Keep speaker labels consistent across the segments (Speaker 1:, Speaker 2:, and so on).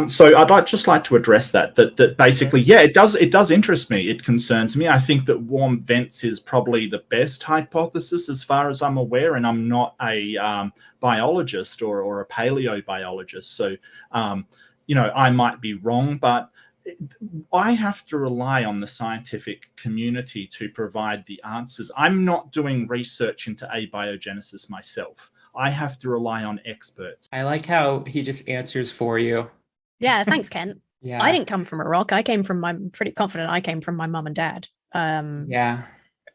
Speaker 1: So I'd just like to address that basically, yeah, it does interest me. It concerns me. I think that warm vents is probably the best hypothesis as far as I'm aware, and I'm not a biologist or a paleobiologist, so I might be wrong, but I have to rely on the scientific community to provide the answers. I'm not doing research into abiogenesis myself. I have to rely on experts.
Speaker 2: I like how he just answers for you.
Speaker 3: Yeah, thanks, Kent.
Speaker 2: Yeah.
Speaker 3: I didn't come from a rock. I'm pretty confident I came from my mum and dad.
Speaker 2: Yeah.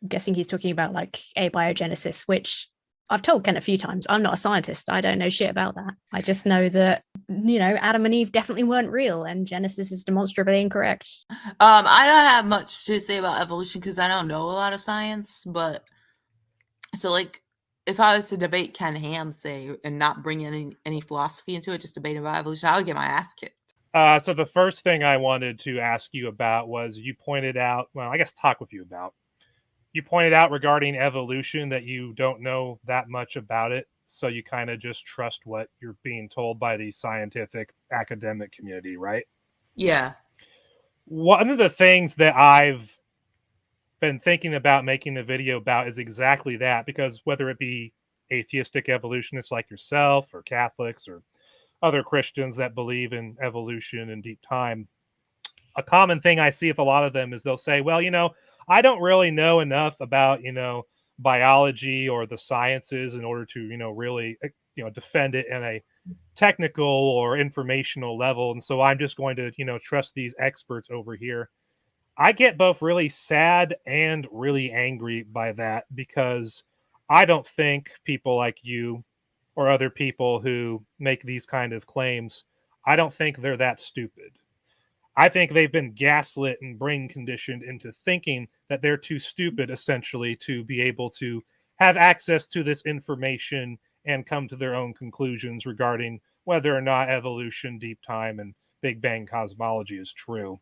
Speaker 3: I'm guessing he's talking about like abiogenesis, which I've told Kent a few times. I'm not a scientist. I don't know shit about that. I just know that, Adam and Eve definitely weren't real and Genesis is demonstrably incorrect.
Speaker 4: I don't have much to say about evolution because I don't know a lot of science, but so like if I was to debate Ken Ham, say, and not bring any philosophy into it, just debating about evolution, I would get my ass kicked.
Speaker 5: So the first thing I wanted to ask you about was you pointed out, well, I guess talk with you about. You pointed out regarding evolution that you don't know that much about it, so you kind of just trust what you're being told by the scientific academic community, right?
Speaker 4: Yeah.
Speaker 5: One of the things that I've been thinking about making a video about is exactly that, because whether it be atheistic evolutionists like yourself or Catholics or other Christians that believe in evolution and deep time, a common thing I see with a lot of them is they'll say, well, I don't really know enough about, biology or the sciences in order to, really, defend it in a technical or informational level. And so I'm just going to, trust these experts over here. I get both really sad and really angry by that, because I don't think people like you or other people who make these kind of claims, I don't think they're that stupid. I think they've been gaslit and brain conditioned into thinking that they're too stupid, essentially, to be able to have access to this information and come to their own conclusions regarding whether or not evolution, deep time, and Big Bang cosmology is true.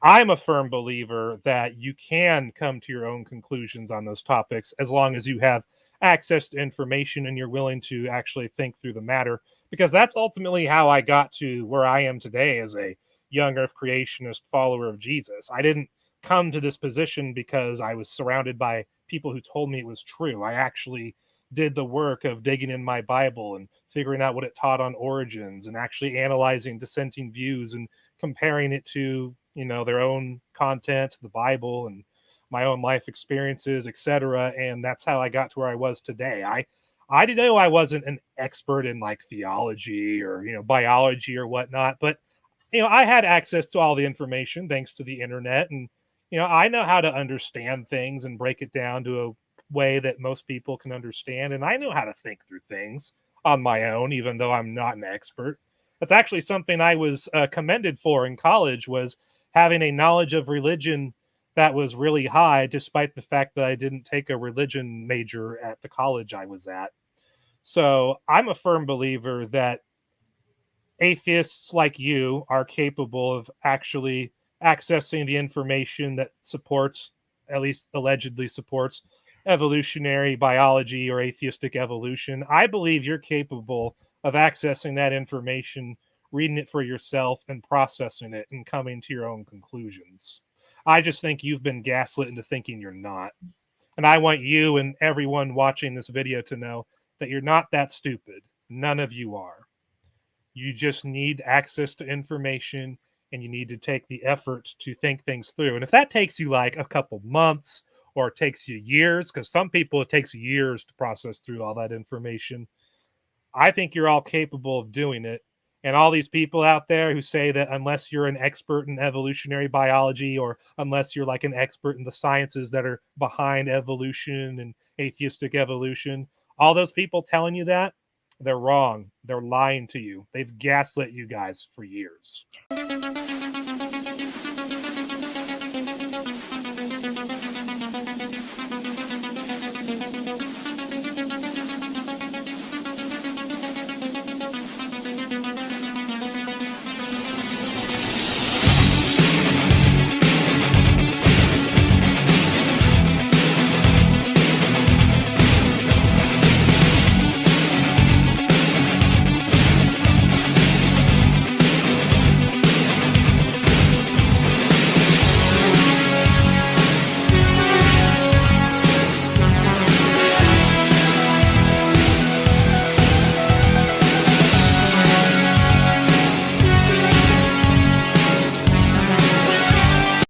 Speaker 5: I'm a firm believer that you can come to your own conclusions on those topics as long as you have access to information and you're willing to actually think through the matter, because that's ultimately how I got to where I am today as a young earth creationist follower of Jesus. I didn't come to this position because I was surrounded by people who told me it was true. I actually did the work of digging in my Bible and figuring out what it taught on origins and actually analyzing dissenting views and comparing it to, their own content, the Bible, and my own life experiences, etc. And that's how I got to where I was today. I didn't know I wasn't an expert in like theology or, biology or whatnot, but I had access to all the information thanks to the internet, and I know how to understand things and break it down to a way that most people can understand, and I know how to think through things on my own, even though I'm not an expert. That's actually something I was commended for in college, was having a knowledge of religion that was really high, despite the fact that I didn't take a religion major at the college I was at. So I'm a firm believer that atheists like you are capable of actually accessing the information that supports, at least allegedly supports, evolutionary biology or atheistic evolution. I believe you're capable of accessing that information, reading it for yourself, and processing it and coming to your own conclusions. I just think you've been gaslit into thinking you're not. And I want you and everyone watching this video to know that you're not that stupid. None of you are. You just need access to information, and you need to take the effort to think things through. And if that takes you like a couple months, or it takes you years, because some people it takes years to process through all that information, I think you're all capable of doing it. And all these people out there who say that unless you're an expert in evolutionary biology, or unless you're like an expert in the sciences that are behind evolution and atheistic evolution, all those people telling you that, they're wrong. They're lying to you. They've gaslit you guys for years.